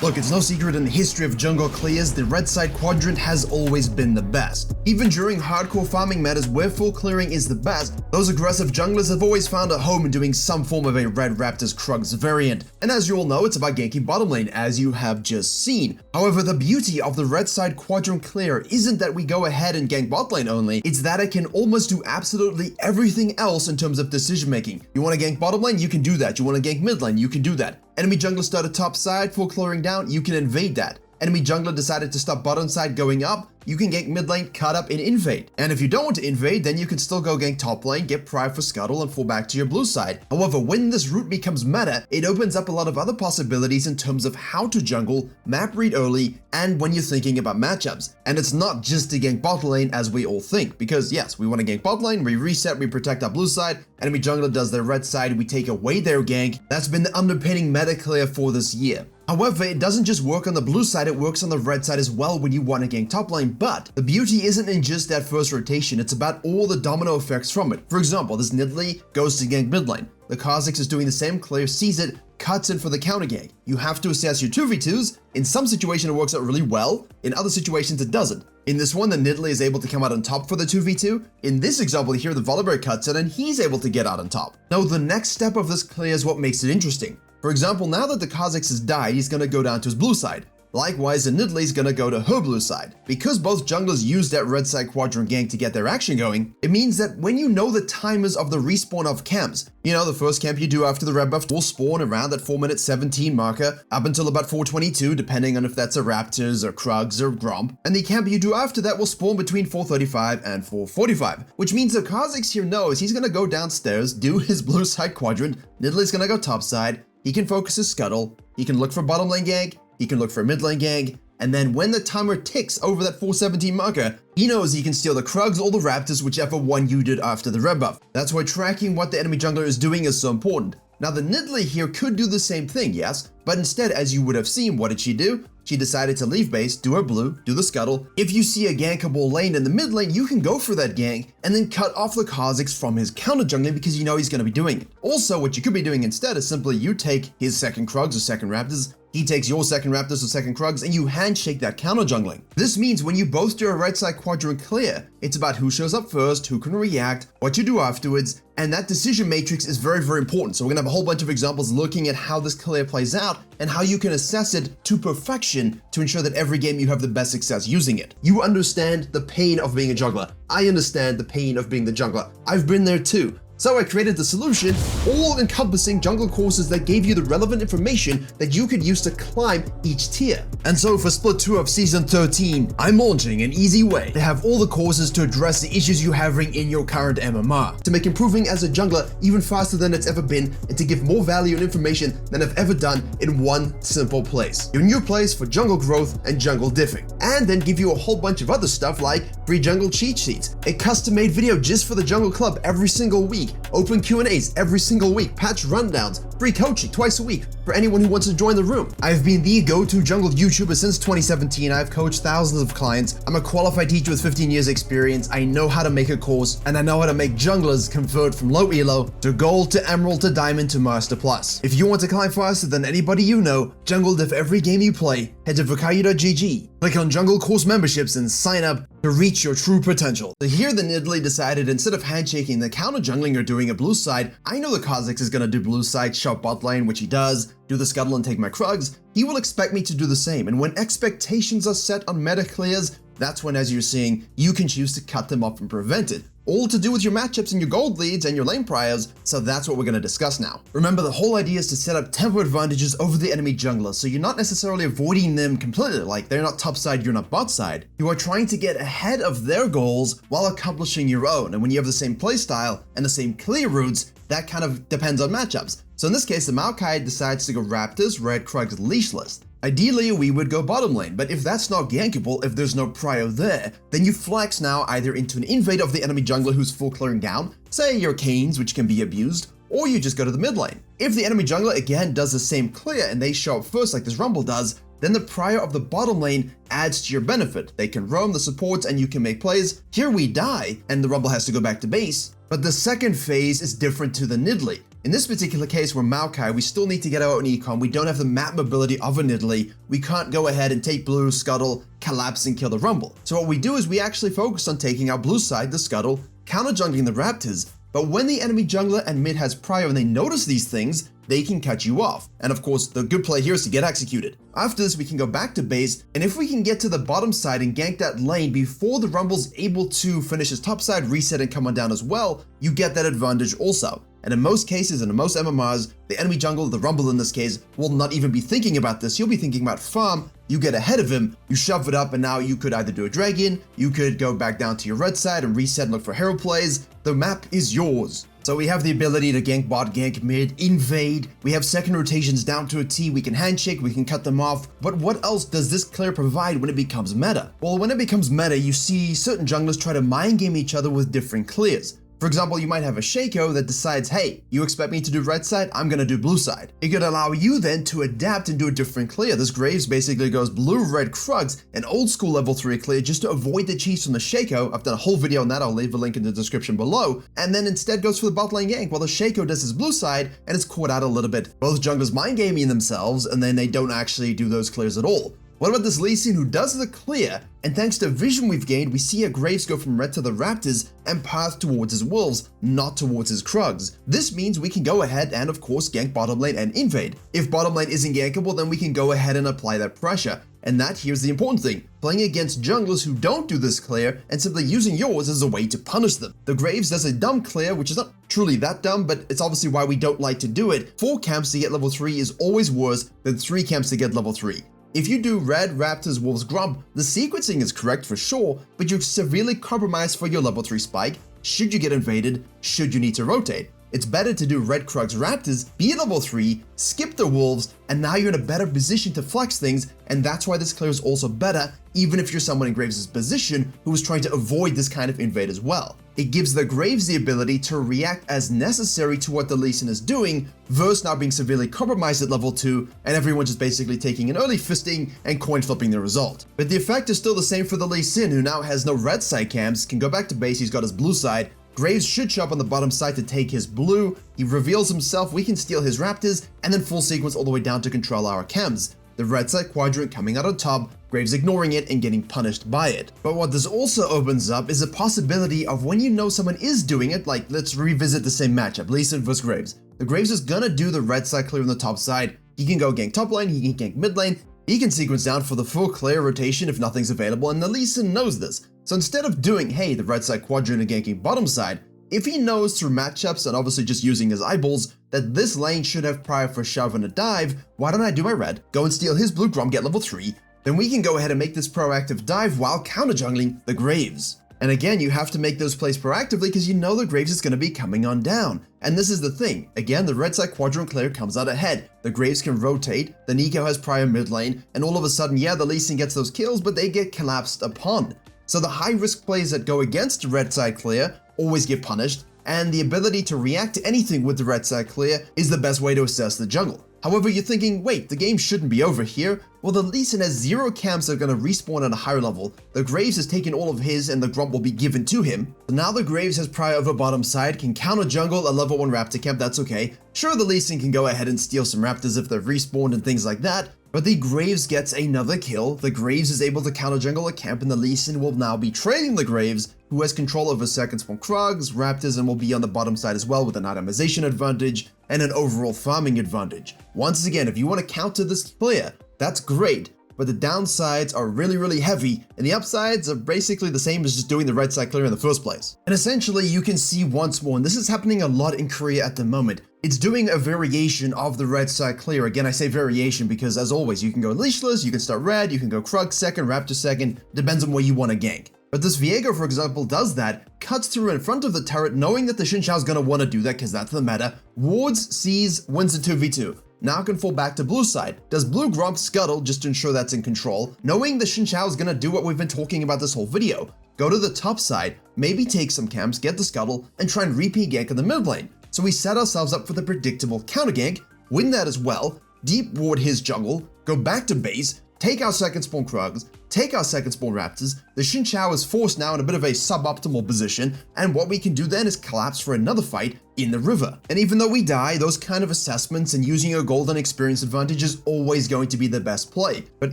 Look, it's no secret in the history of jungle clears, the red side quadrant has always been the best. Even during hardcore farming metas where full clearing is the best, those aggressive junglers have always found a home in doing some form of a Red Raptor's Kha'Zix variant. And as you all know, it's about ganking bottom lane, as you have just seen. However, the beauty of the red side quadrant clear isn't that we go ahead and gank bot lane only, it's that it can almost do absolutely everything else in terms of decision making. You want to gank bottom lane, you can do that. You want to gank mid lane, you can do that. Enemy jungler started top side, full clearing down, you can invade that. Enemy jungler decided to stop bottom side going up, you can gank mid lane, cut up, and invade. And if you don't want to invade, then you can still go gank top lane, get prio for scuttle, and fall back to your blue side. However, when this route becomes meta, it opens up a lot of other possibilities in terms of how to jungle, map read early, and when you're thinking about matchups. And it's not just to gank bot lane as we all think, because yes, we want to gank bot lane, we reset, we protect our blue side, enemy jungler does their red side, we take away their gank. That's been the underpinning meta clear for this year. However, it doesn't just work on the blue side, it works on the red side as well when you want to gank top lane, but the beauty isn't in just that first rotation, it's about all the domino effects from it. For example, this Nidalee goes to gank mid lane. The Kha'Zix is doing the same clear, sees it, cuts in for the counter gank. You have to assess your 2v2s. In some situations it works out really well, in other situations it doesn't. In this one, the Nidalee is able to come out on top for the 2v2. In this example here, the Volibear cuts in and he's able to get out on top. Now, the next step of this clear is what makes it interesting. For example, now that the Kha'Zix has died, he's gonna go down to his blue side. Likewise, the Nidalee is gonna go to her blue side. Because both junglers use that red side quadrant gank to get their action going, it means that when you know the timers of the respawn of camps, you know, the first camp you do after the red buff will spawn around that 4-minute 17 marker up until about 4:22, depending on if that's a Raptors or Krugs or Gromp. And the camp you do after that will spawn between 4:35 and 4:45, which means the Kha'Zix here knows he's gonna go downstairs, do his blue side quadrant, Nidalee's gonna go top side, he can focus his scuttle, he can look for bottom lane gank, he can look for a mid lane gank, and then when the timer ticks over that 4:17 marker, he knows he can steal the Krugs or the Raptors, whichever one you did after the red buff. That's why tracking what the enemy jungler is doing is so important. Now, the Nidalee here could do the same thing, yes, but instead, as you would have seen, what did she do? She decided to leave base, do her blue, do the scuttle. If you see a gankable lane in the mid lane, you can go for that gank and then cut off the Kha'Zix from his counter jungling because you know he's going to be doing it. Also, what you could be doing instead is simply you take his second Krugs or second Raptors, he takes your second Raptors or second Krugs, and you handshake that counter jungling. This means when you both do a right side quadrant clear, it's about who shows up first, who can react, what you do afterwards, and that decision matrix is very, very important. So we're gonna have a whole bunch of examples looking at how this clear plays out and how you can assess it to perfection to ensure that every game you have the best success using it. You understand the pain of being a jungler. I understand the pain of being the jungler. I've been there too. So I created the solution, all-encompassing jungle courses that gave you the relevant information that you could use to climb each tier. And so for Split 2 of Season 13, I'm launching an easy way to have all the courses to address the issues you're having in your current MMR, to make improving as a jungler even faster than it's ever been, and to give more value and information than I've ever done in one simple place. Your new place for jungle growth and jungle diffing. And then give you a whole bunch of other stuff like free jungle cheat sheets, a custom-made video just for the Jungle Club every single week, open Q&As every single week, patch rundowns, free coaching twice a week for anyone who wants to join the room. I've been the go-to jungle YouTuber since 2017. I've coached thousands of clients. I'm a qualified teacher with 15 years experience. I know how to make a course, and I know how to make junglers convert from low elo to gold to emerald to diamond to master plus. If you want to climb faster than anybody you know, jungle diff every game you play, head to virkayu.gg, click on jungle course memberships and sign up to reach your true potential. So here the Nidalee decided instead of handshaking the counter jungling or doing a blue side, I know the Kha'Zix is gonna do blue side, shop bot lane, which he does, do the scuttle and take my Krugs. He will expect me to do the same, and when expectations are set on meta clears, that's when, as you're seeing, you can choose to cut them off and prevent it. All to do with your matchups and your gold leads and your lane priors, so that's what we're going to discuss now. Remember, the whole idea is to set up tempo advantages over the enemy jungler, so you're not necessarily avoiding them completely, like they're not top side, you're not bot side. You are trying to get ahead of their goals while accomplishing your own, and when you have the same playstyle and the same clear routes, that kind of depends on matchups. So in this case, the Maokai decides to go Raptors, Red, Krugs, leash list. Ideally, we would go bottom lane, but if that's not gankable, if there's no prio there, then you flex now either into an invade of the enemy jungler who's full clearing down, say your Kayns, which can be abused, or you just go to the mid lane. If the enemy jungler again does the same clear and they show up first like this Rumble does, then the prio of the bottom lane adds to your benefit. They can roam the supports and you can make plays. Here we die and the Rumble has to go back to base. But the second phase is different to the Nidalee. In this particular case, we're Maokai, we still need to get our own econ, we don't have the map mobility of an Italy, we can't go ahead and take blue, scuttle, collapse, and kill the Rumble. So what we do is we actually focus on taking our blue side, the scuttle, counter-jungling the Raptors, but when the enemy jungler and mid has prio and they notice these things, they can cut you off. And of course, the good play here is to get executed. After this, we can go back to base, and if we can get to the bottom side and gank that lane before the Rumble's able to finish his top side, reset, and come on down as well, you get that advantage also. And in most cases, and in most MMRs, the enemy jungle, the Rumble in this case, will not even be thinking about this. You'll be thinking about farm, you get ahead of him, you shove it up, and now you could either do a dragon, you could go back down to your red side and reset and look for hero plays. The map is yours. So we have the ability to gank bot, gank mid, invade, we have second rotations down to a T, we can handshake, we can cut them off, but what else does this clear provide when it becomes meta? Well, when it becomes meta, you see certain junglers try to mind game each other with different clears. For example, you might have a Shaco that decides, hey, you expect me to do red side, I'm gonna do blue side. It could allow you then to adapt and do a different clear. This Graves basically goes blue, red, Krugs, an old school level 3 clear just to avoid the cheese from the Shaco. I've done a whole video on that, I'll leave a link in the description below. And then instead goes for the bot lane gank while the Shaco does his blue side and is caught out a little bit. Both junglers mind gaming themselves and then they don't actually do those clears at all. What about this Lee Sin who does the clear, and thanks to vision we've gained, we see a Graves go from red to the Raptors and path towards his wolves, not towards his Krugs. This means we can go ahead and of course gank bottom lane and invade. If bottom lane isn't gankable, then we can go ahead and apply that pressure. And that here's the important thing, playing against junglers who don't do this clear and simply using yours as a way to punish them. The Graves does a dumb clear, which is not truly that dumb, but it's obviously why we don't like to do it. 4 camps to get level 3 is always worse than 3 camps to get level 3. If you do red, Raptors, Wolves, Grump, the sequencing is correct for sure, but you severely compromise for your level 3 spike should you get invaded, should you need to rotate. It's better to do red, Krugs, Raptors, be level 3, skip the Wolves, and now you're in a better position to flex things, and that's why this clear is also better, even if you're someone in Graves' position who is trying to avoid this kind of invade as well. It gives the Graves the ability to react as necessary to what the Lee Sin is doing, versus now being severely compromised at level 2, and everyone just basically taking an early fisting and coin flipping the result. But the effect is still the same for the Lee Sin, who now has no red side camps, can go back to base, he's got his blue side, Graves should show up on the bottom side to take his blue, he reveals himself, we can steal his Raptors, and then full sequence all the way down to control our chems. The red side quadrant coming out on top, Graves ignoring it and getting punished by it. But what this also opens up is a possibility of when you know someone is doing it, like let's revisit the same matchup, Lee Sin vs Graves. The Graves is gonna do the red side clear on the top side, he can go gank top lane, he can gank mid lane, he can sequence down for the full clear rotation if nothing's available, and the Lee Sin knows this. So instead of doing, hey, the red side quadrant and ganking bottom side, if he knows through matchups and obviously just using his eyeballs that this lane should have prio for shove and a dive, why don't I do my red, go and steal his blue Grom, get level 3, then we can go ahead and make this proactive dive while counter jungling the Graves. And again, you have to make those plays proactively because you know the Graves is going to be coming on down. And this is the thing, again, the red side quadrant clear comes out ahead, the Graves can rotate, the Neeko has prio mid lane, and all of a sudden, yeah, the Lee Sin gets those kills, but they get collapsed upon. So the high risk plays that go against the red side clear always get punished, and the ability to react to anything with the red side clear is the best way to assess the jungle. However, you're thinking, wait, the game shouldn't be over here. Well, the Lee Sin has 0 camps that are going to respawn at a higher level. The Graves has taken all of his and the Grump will be given to him. So now the Graves has prio over bottom side, can counter jungle a level 1 Raptor camp, that's okay. Sure, the Lee Sin can go ahead and steal some Raptors if they're respawned and things like that, but the Graves gets another kill, the Graves is able to counter jungle a camp, and the Lee Sin will now be trading the Graves, who has control over second spawn Krugs, Raptors, and will be on the bottom side as well with an itemization advantage and an overall farming advantage. Once again, if you want to counter this clear, that's great, but the downsides are really heavy, and the upsides are basically the same as just doing the red side clear in the first place. And essentially, you can see once more, and this is happening a lot in Korea at the moment, it's doing a variation of the red side clear. Again, I say variation because as always, you can go leashless, you can start red, you can go Krug second, Raptor second, depends on where you want to gank. But this Viego, for example, does that, cuts through in front of the turret, knowing that the Xin Zhao is going to want to do that because that's the meta, wards, sees, wins a 2v2. Now can fall back to blue side. Does blue Grump scuttle just to ensure that's in control, knowing the Xin Zhao is going to do what we've been talking about this whole video. Go to the top side, maybe take some camps, get the scuttle, and try and repeat gank in the mid lane. So we set ourselves up for the predictable counter gank, win that as well, deep ward his jungle, go back to base, take our second spawn Krugs, take our second spawn Raptors, the Xin Zhao is forced now in a bit of a suboptimal position, and what we can do then is collapse for another fight in the river. And even though we die, those kind of assessments and using your golden experience advantage is always going to be the best play. But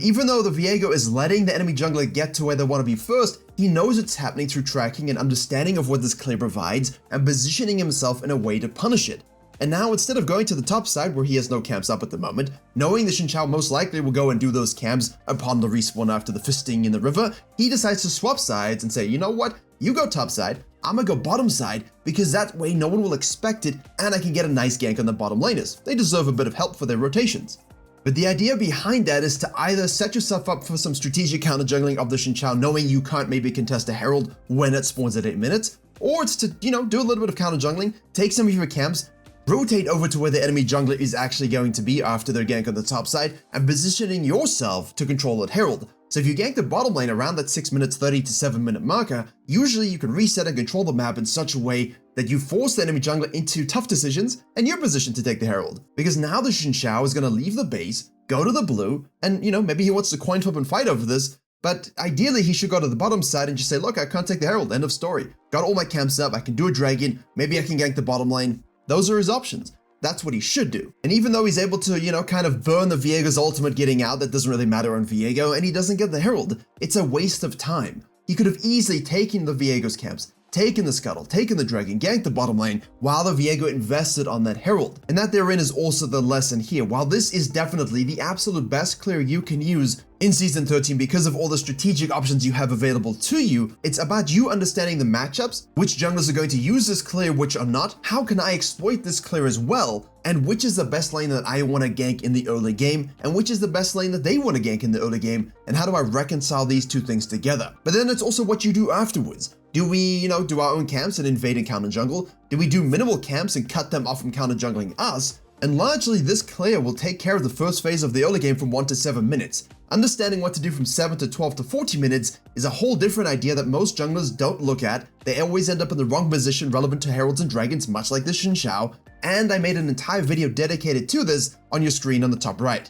even though the Viego is letting the enemy jungler get to where they want to be first, he knows it's happening through tracking and understanding of what this clear provides and positioning himself in a way to punish it. And now, instead of going to the top side where he has no camps up at the moment, knowing the Xin Zhao most likely will go and do those camps upon the respawn after the fisting in the river, he decides to swap sides and say, you know what, you go top side, I'm gonna go bottom side, because that way no one will expect it and I can get a nice gank on the bottom laners. They deserve a bit of help for their rotations. But the idea behind that is to either set yourself up for some strategic counter jungling of the Xin Zhao, knowing you can't maybe contest a Herald when it spawns at 8 minutes, or it's to, do a little bit of counter jungling, take some of your camps, rotate over to where the enemy jungler is actually going to be after their gank on the top side, and positioning yourself to control that Herald. So if you gank the bottom lane around that 6 minutes 30 to 7 minute marker, usually you can reset and control the map in such a way that you force the enemy jungler into tough decisions and you're positioned to take the Herald. Because now the Xin Zhao is going to leave the base, go to the blue, and maybe he wants to coin flip and fight over this, but ideally he should go to the bottom side and just say, look, I can't take the Herald, end of story. Got all my camps up, I can do a dragon, maybe I can gank the bottom lane. Those are his options. That's what he should do. And even though he's able to, kind of burn the Viego's ultimate getting out, that doesn't really matter on Viego, and he doesn't get the Herald, it's a waste of time. He could have easily taken the Viego's camps, taken the Scuttle, taken the Dragon, ganked the bottom lane, while the Viego invested on that Herald. And that therein is also the lesson here. While this is definitely the absolute best clear you can use in Season 13 because of all the strategic options you have available to you, it's about you understanding the matchups, which junglers are going to use this clear, which are not, how can I exploit this clear as well, and which is the best lane that I want to gank in the early game, and which is the best lane that they want to gank in the early game, and how do I reconcile these two things together. But then it's also what you do afterwards. Do we, do our own camps and invade and counter jungle? Do we do minimal camps and cut them off from counter jungling us? And largely this clear will take care of the first phase of the early game from 1 to 7 minutes. Understanding what to do from 7 to 12 to 40 minutes is a whole different idea that most junglers don't look at. They always end up in the wrong position relevant to Heralds and Dragons, much like the Xin Zhao, and I made an entire video dedicated to this on your screen on the top right.